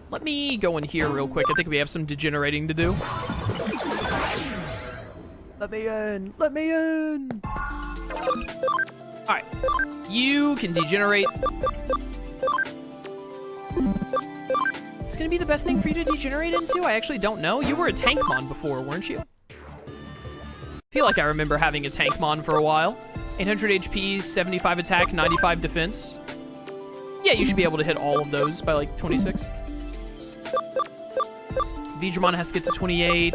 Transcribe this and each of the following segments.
Let me go in here real quick. I think we have some degenerating to do. Let me in. Let me in. All right. You can degenerate. It's going to be the best thing for you to degenerate into? I actually don't know. You were a Tankmon before, weren't you? I feel like I remember having a Tankmon for a while. 800 HP, 75 attack, 95 defense. Yeah, you should be able to hit all of those by like 26. Digimon has to get to 28.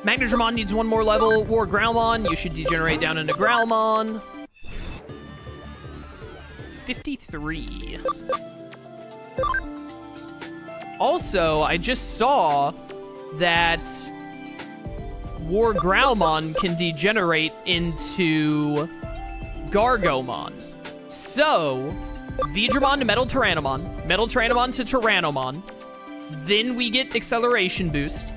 Magnadramon needs one more level. War Growlmon, you should degenerate down into Growlmon. 53. Also, I just saw that War Growlmon can degenerate into Gargomon. So, Vidramon to Metal Tyrannomon to Tyrannomon. Then we get Acceleration Boost.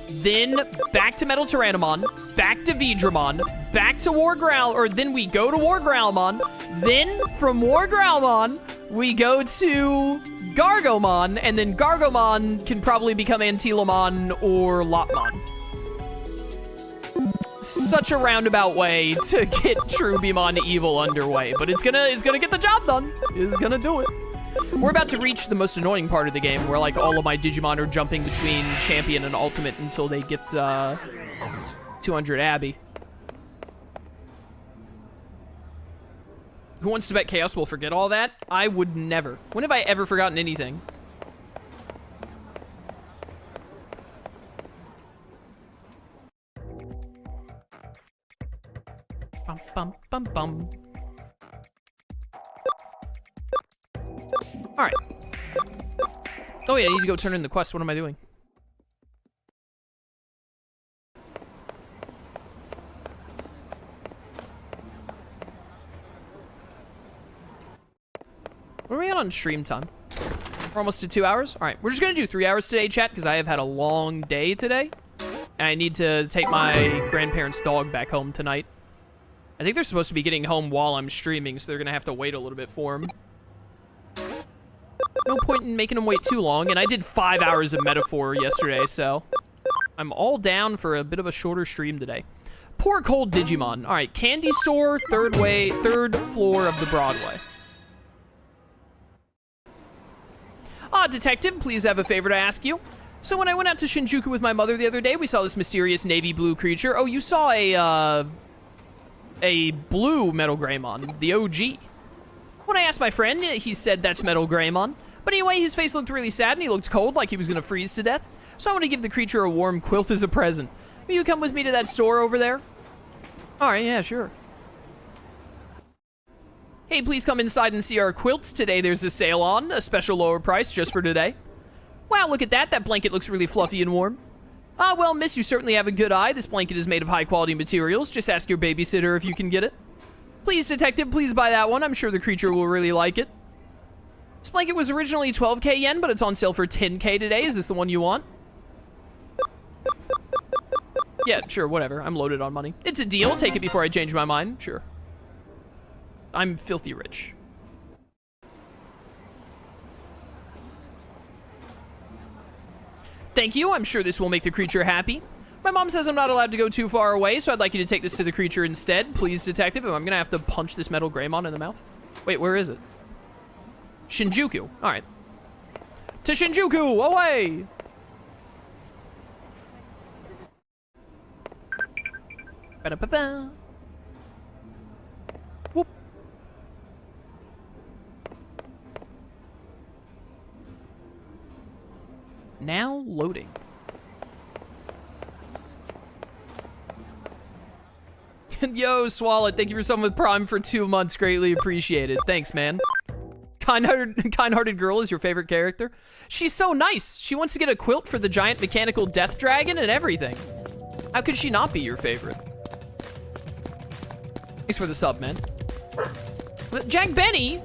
Then back to Metal Tyrannomon, back to Vidramon, back to War Growl, or then we go to War Growlmon. Then from War Growlmon, we go to Gargomon, and then Gargomon can probably become Antilomon or Lopmon. Such a roundabout way to get Trubimon Evil underway, but it's gonna get the job done. It's gonna do it. We're about to reach the most annoying part of the game, where like all of my Digimon are jumping between Champion and Ultimate until they get 200 Abby. Who wants to bet Chaos will forget all that? I would never. When have I ever forgotten anything? Bum, bum, bum, bum. All right. Oh yeah, I need to go turn in the quest. What am I doing? What are we at on stream time? We're almost to 2 hours? All right, we're just gonna do 3 hours today, chat, because I have had a long day today. And I need to take my grandparents' dog back home tonight. I think they're supposed to be getting home while I'm streaming, so they're gonna have to wait a little bit for them. No point in making them wait too long, and I did 5 hours of Metaphor yesterday, so I'm all down for a bit of a shorter stream today. Poor Cold Digimon. All right, Candy Store, third floor of the Broadway. Detective, please have a favor to ask you. So when I went out to Shinjuku with my mother the other day, we saw this mysterious navy blue creature. Oh, you saw a blue Metal Greymon, the OG. When I asked my friend, he said that's Metal Greymon. But anyway, his face looked really sad and he looked cold, like he was gonna freeze to death. So I want to give the creature a warm quilt as a present. Will you come with me to that store over there? All right, yeah, sure. Hey, please come inside and see our quilts. Today there's a sale on, a special lower price just for today. Wow, look at that. That blanket looks really fluffy and warm. Ah, well, miss, you certainly have a good eye. This blanket is made of high-quality materials. Just ask your babysitter if you can get it. Please, detective, please buy that one. I'm sure the creature will really like it. This blanket was originally 12k yen, but it's on sale for 10k today. Is this the one you want? Yeah, sure, whatever. I'm loaded on money. It's a deal. Take it before I change my mind. Sure. I'm filthy rich. Thank you. I'm sure this will make the creature happy. My mom says I'm not allowed to go too far away, so I'd like you to take this to the creature instead. Please, detective. I'm gonna have to punch this Metal Greymon in the mouth. Wait, where is it? Shinjuku. All right. To Shinjuku! Away! Ba-da-ba-ba. Whoop. Now loading. Yo, Swallow, thank you for someone with Prime for 2 months. Greatly appreciated. Thanks, man. Kind-hearted girl is your favorite character? She's so nice. She wants to get a quilt for the giant mechanical death dragon and everything. How could she not be your favorite? Thanks for the sub, man. Jack Benny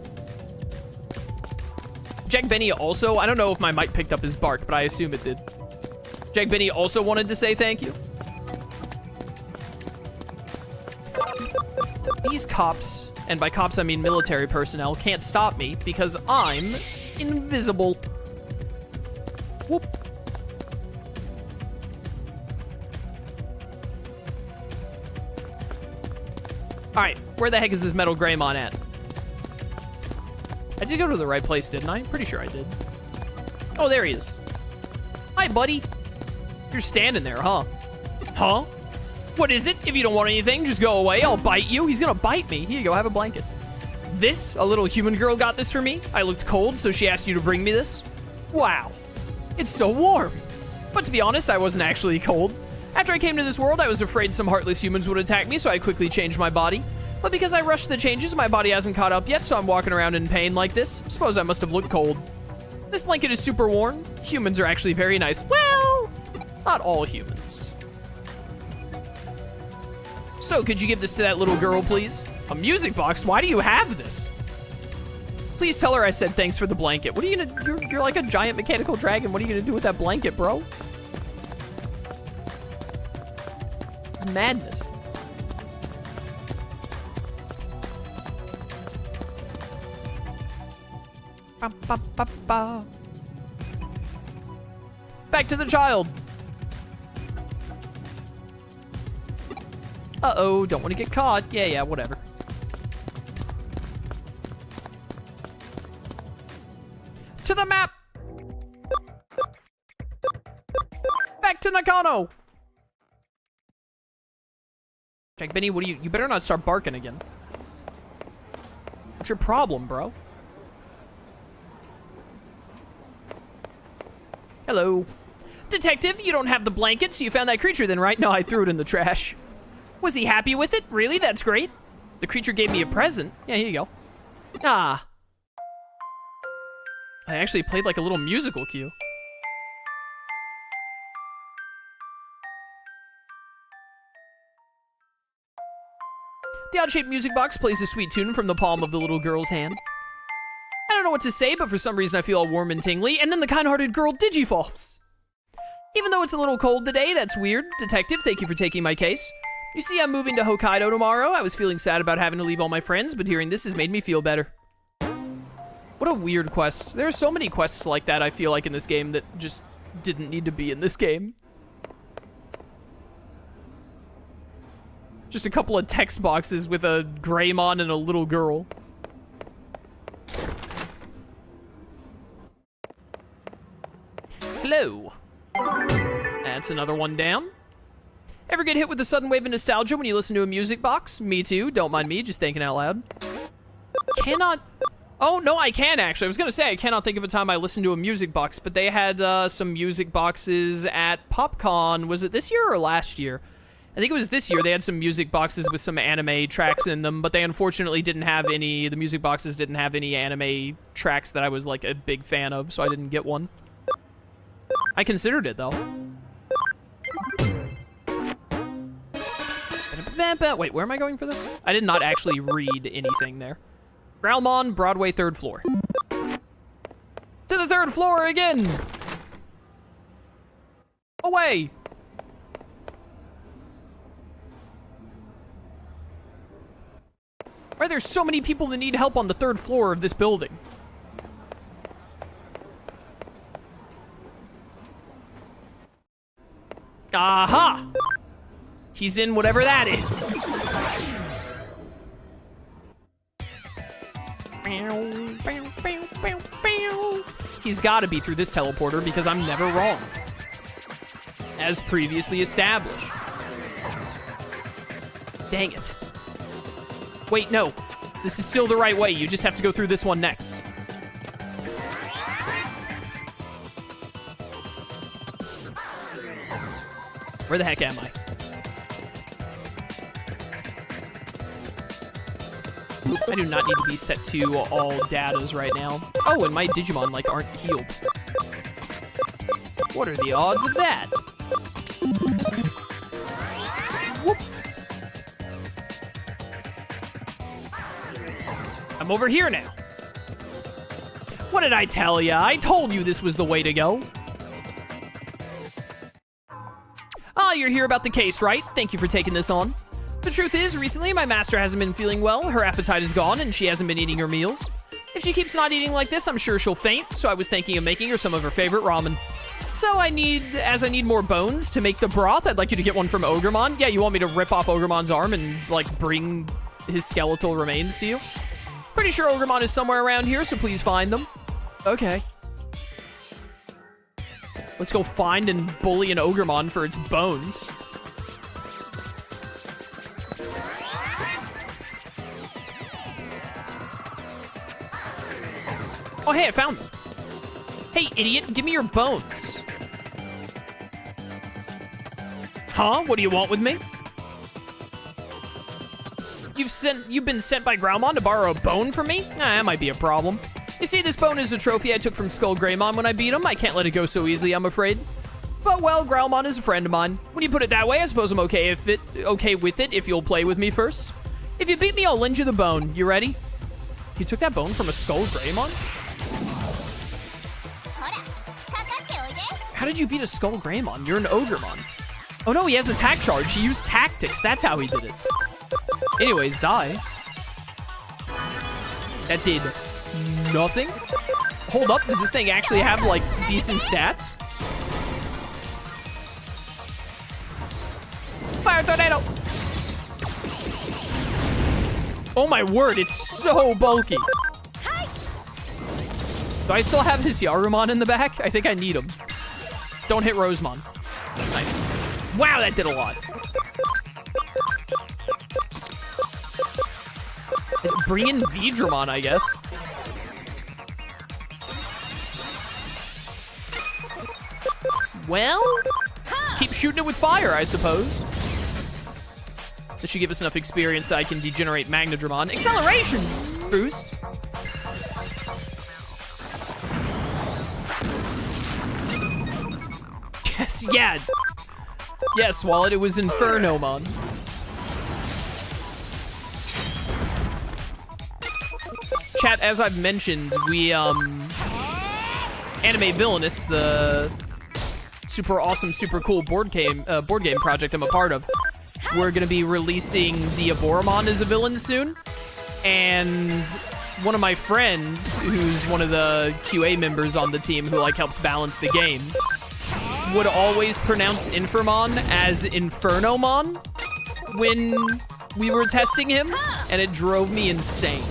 also, I don't know if my mic picked up his bark, but I assume it did. Jack Benny also wanted to say thank you. These cops, and by cops I mean military personnel, can't stop me because I'm Invisible. Whoop. Alright, where the heck is this Metal Greymon at? I did go to the right place, didn't I? Pretty sure I did. Oh, there he is. Hi, buddy. You're standing there, huh? Huh? What is it? If you don't want anything, just go away. I'll bite you. He's gonna bite me. Here you go, have a blanket. This, a little human girl got this for me. I looked cold, so she asked you to bring me this. Wow. It's so warm. But to be honest, I wasn't actually cold. After I came to this world, I was afraid some heartless humans would attack me, so I quickly changed my body. But because I rushed the changes, my body hasn't caught up yet, so I'm walking around in pain like this. Suppose I must have looked cold. This blanket is super warm. Humans are actually very nice. Well, not all humans. So, could you give this to that little girl, please? A music box? Why do you have this? Please tell her I said thanks for the blanket. What are you gonna, you're like a giant mechanical dragon. What are you gonna do with that blanket, bro? It's madness. Ba, ba, ba, ba. Back to the child. Uh-oh, don't want to get caught. Yeah, whatever. To the map. Back to Nakano. Jack Benny, what do you better not start barking again. What's your problem, bro? Hello. Detective, you don't have the blanket, so you found that creature then, right? No, I threw it in the trash. Was he happy with it? Really? That's great. The creature gave me a present. Yeah, here you go. Ah. I actually played like a little musical cue. The odd-shaped music box plays a sweet tune from the palm of the little girl's hand. I don't know what to say, but for some reason I feel all warm and tingly, and then the kind-hearted girl digifalls. Even though it's a little cold today, that's weird. Detective, thank you for taking my case. You see, I'm moving to Hokkaido tomorrow. I was feeling sad about having to leave all my friends, but hearing this has made me feel better. What a weird quest. There are so many quests like that, I feel like, in this game that just didn't need to be in this game. Just a couple of text boxes with a Greymon and a little girl. Hello. That's another one down. Ever get hit with a sudden wave of nostalgia when you listen to a music box? Me too. Don't mind me, just thinking out loud. Cannot... Oh, no, I can actually. I was gonna say, I cannot think of a time I listened to a music box, but they had some music boxes at PopCon. Was it this year or last year? I think it was this year. They had some music boxes with some anime tracks in them, but they unfortunately didn't have any, the music boxes didn't have any anime tracks that I was like a big fan of, so I didn't get one. I considered it though. Wait, where am I going for this? I did not actually read anything there. Growlmon, Broadway, 3rd floor. To the 3rd floor again! Away! Why are there so many people that need help on the 3rd floor of this building? Aha! He's in whatever that is. He's gotta be through this teleporter because I'm never wrong. As previously established. Dang it. Wait, no. This is still the right way. You just have to go through this one next. Where the heck am I? I do not need to be set to all datas right now. Oh, and my Digimon, like, aren't healed. What are the odds of that? Whoop. I'm over here now. What did I tell ya? I told you this was the way to go. Ah, you're here about the case, right? Thank you for taking this on. The truth is, recently my master hasn't been feeling well, her appetite is gone, and she hasn't been eating her meals. If she keeps not eating like this, I'm sure she'll faint, so I was thinking of making her some of her favorite ramen. So I need more bones to make the broth, I'd like you to get one from Ogremon. Yeah, you want me to rip off Ogremon's arm and, like, bring his skeletal remains to you? Pretty sure Ogremon is somewhere around here, so please find them. Okay. Let's go find and bully an Ogremon for its bones. Oh, hey, I found them. Hey, idiot, give me your bones. Huh? What do you want with me? You've been sent by Growlmon to borrow a bone from me? Nah, that might be a problem. You see, this bone is a trophy I took from Skull Greymon when I beat him. I can't let it go so easily, I'm afraid. But, well, Growlmon is a friend of mine. When you put it that way, I suppose I'm okay with it if you'll play with me first. If you beat me, I'll lend you the bone. You ready? You took that bone from a Skull Greymon? How did you beat a Skull Greymon? You're an Ogremon. Oh no, he has attack charge. He used tactics. That's how he did it. Anyways, die. That did nothing. Hold up, does this thing actually have, like, decent stats? Fire tornado! Oh my word, it's so bulky. Do I still have his Yarumon in the back? I think I need him. Don't hit Rosemon. Nice. Wow, that did a lot. Bring in Vidramon, I guess. Well, keep shooting it with fire, I suppose. This should give us enough experience that I can degenerate Magnadramon. Acceleration boost. Yes, yeah. Yes, Wallet, it was Infernomon. Chat, as I've mentioned, we, Anime Villainous, the super awesome, super cool board game project I'm a part of, we're gonna be releasing Diaboromon as a villain soon. And one of my friends, who's one of the QA members on the team who, like, helps balance the game, would always pronounce Infermon as Infernomon when we were testing him, and it drove me insane.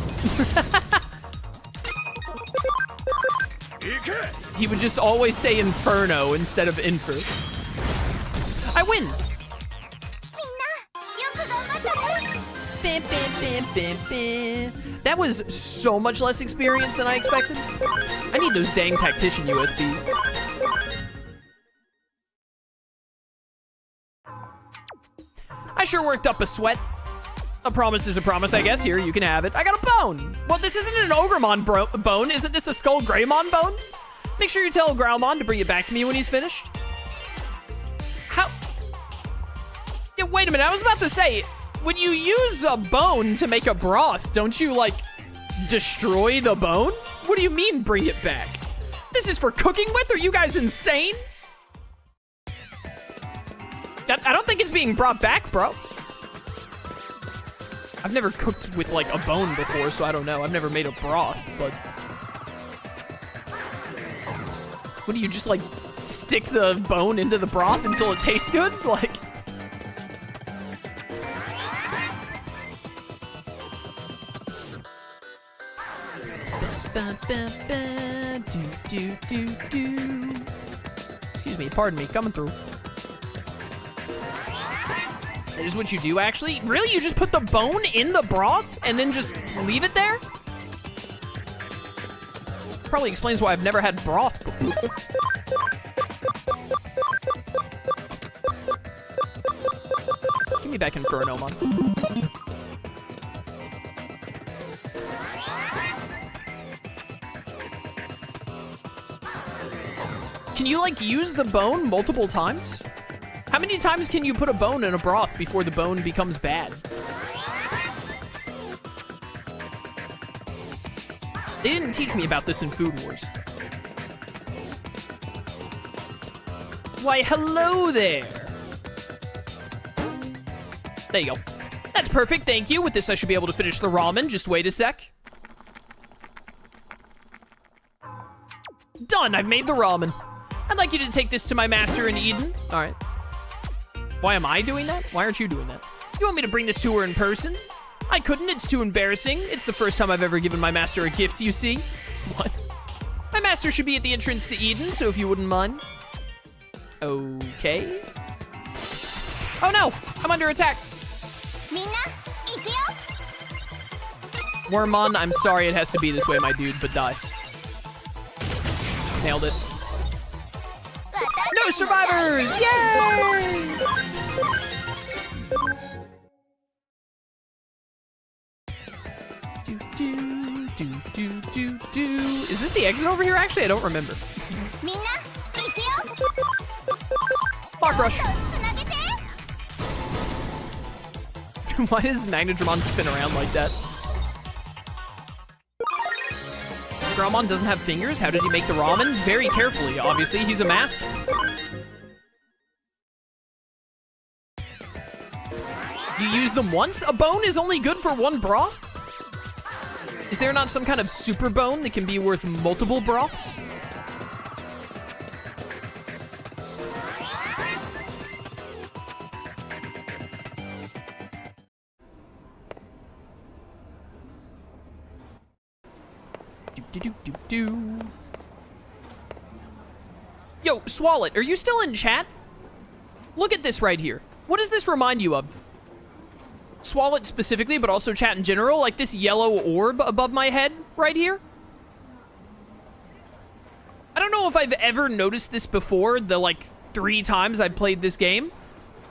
He would just always say Inferno instead of Infer. I win! That was so much less experience than I expected. I need those dang Tactician USBs. I sure worked up a sweat. A promise is a promise, I guess. Here, you can have it. I got a bone. Well, this isn't an Ogremon bone. Isn't this a Skull Greymon bone? Make sure you tell Growlmon to bring it back to me when he's finished. How? Yeah, wait a minute. I was about to say, when you use a bone to make a broth, don't you, like, destroy the bone? What do you mean, bring it back? This is for cooking with? Are you guys insane? I don't think it's being brought back, bro. I've never cooked with, like, a bone before, so I don't know. I've never made a broth, but... What do you just, like, stick the bone into the broth until it tastes good? Like... Excuse me, pardon me, coming through. That is what you do, actually? Really? You just put the bone in the broth and then just leave it there? Probably explains why I've never had broth before. Give me back Infernomon. Can you, like, use the bone multiple times? How many times can you put a bone in a broth before the bone becomes bad? They didn't teach me about this in Food Wars. Why, hello there. There you go. That's perfect, thank you. With this, I should be able to finish the ramen. Just wait a sec. Done, I've made the ramen. I'd like you to take this to my master in Eden. All right. Why am I doing that? Why aren't you doing that? You want me to bring this to her in person? I couldn't, it's too embarrassing. It's the first time I've ever given my master a gift, you see. What? My master should be at the entrance to Eden, so if you wouldn't mind. Okay. Oh no, I'm under attack. Wormmon, I'm sorry it has to be this way, my dude, but die. Nailed it. No survivors! Yay! Is this the exit over here? Actually, I don't remember. Bark rush. Why does Magnadramon spin around like that? Greymon doesn't have fingers? How did he make the ramen? Very carefully, obviously. He's a master. You use them once? A bone is only good for one broth? Is there not some kind of super bone that can be worth multiple broths? Yo, Swallet, are you still in chat? Look at this right here. What does this remind you of? Swallet specifically, but also chat in general, like this yellow orb above my head right here. I don't know if I've ever noticed this before, the like 3 times I've played this game,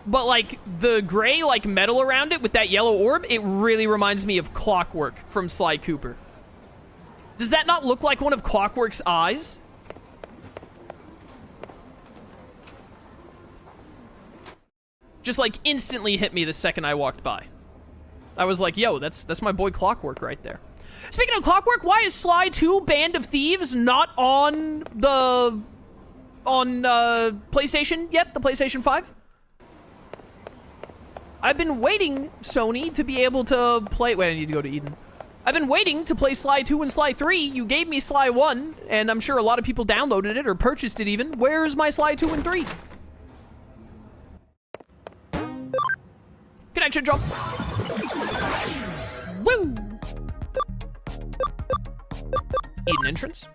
but like the gray like metal around it with that yellow orb, it really reminds me of Clockwork from Sly Cooper. Does that not look like one of Clockwork's eyes? Just like instantly hit me the second I walked by. I was like, yo, that's my boy Clockwork right there. Speaking of Clockwork, why is Sly 2 Band of Thieves not on the PlayStation yet? The PlayStation 5? I've been waiting, Sony, to be able to play. Wait, I need to go to Eden. I've been waiting to play Sly 2 and Sly 3. You gave me Sly 1, and I'm sure a lot of people downloaded it or purchased it even. Where's my Sly 2 and 3? Connection jump. Woo! Eden entrance.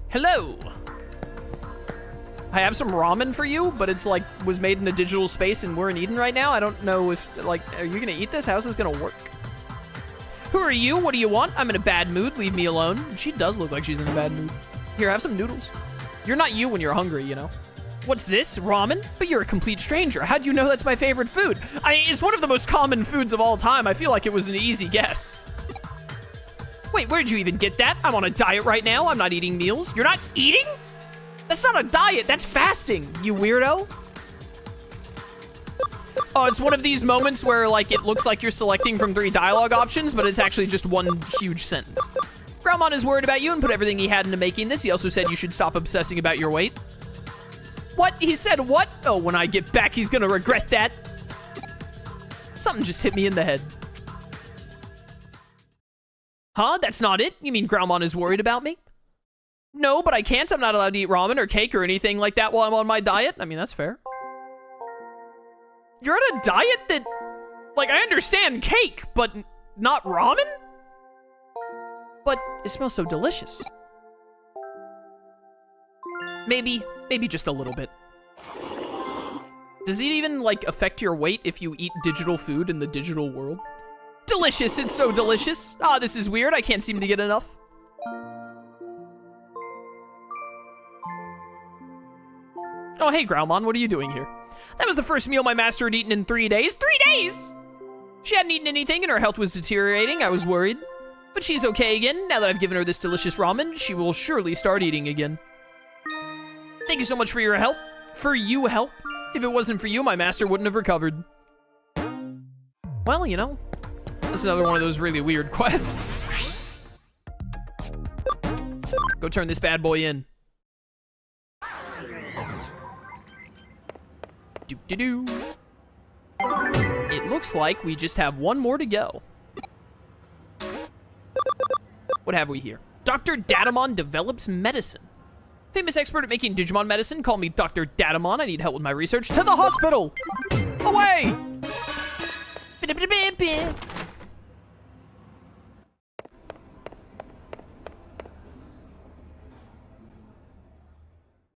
Hello. I have some ramen for you, but it's like was made in a digital space and we're in Eden right now. I don't know if like, are you gonna eat this? How's this gonna work? Who are you? What do you want? I'm in a bad mood. Leave me alone. She does look like she's in a bad mood. Here, have some noodles. You're not you when you're hungry, you know. What's this? Ramen? But you're a complete stranger. How do you know that's my favorite food? It's one of the most common foods of all time. I feel like it was an easy guess. Wait, where'd you even get that? I'm on a diet right now. I'm not eating meals. You're not eating? That's not a diet. That's fasting, you weirdo. Oh, it's one of these moments where, like, it looks like you're selecting from 3 dialogue options, but it's actually just one huge sentence. Greymon is worried about you and put everything he had into making this. He also said you should stop obsessing about your weight. What? He said what? Oh, when I get back, he's gonna regret that. Something just hit me in the head. Huh? That's not it? You mean Greymon is worried about me? No, but I can't. I'm not allowed to eat ramen or cake or anything like that while I'm on my diet. I mean, that's fair. You're on a diet that... Like, I understand cake, but not ramen? But it smells so delicious. Maybe just a little bit. Does it even, like, affect your weight if you eat digital food in the digital world? Delicious! It's so delicious! Ah, this is weird. I can't seem to get enough. Oh, hey, Greymon, what are you doing here? That was the first meal my master had eaten in 3 days. 3 days?! She hadn't eaten anything and her health was deteriorating. I was worried. But she's okay again. Now that I've given her this delicious ramen, she will surely start eating again. Thank you so much for your help. For you help. If it wasn't for you, my master wouldn't have recovered. Well, you know, that's another one of those really weird quests. Go turn this bad boy in. Doo-doo-doo. It looks like we just have one more to go. What have we here? Dr. Datamon develops medicine. Famous expert at making Digimon medicine. Call me Dr. Datamon. I need help with my research. To the hospital! Away!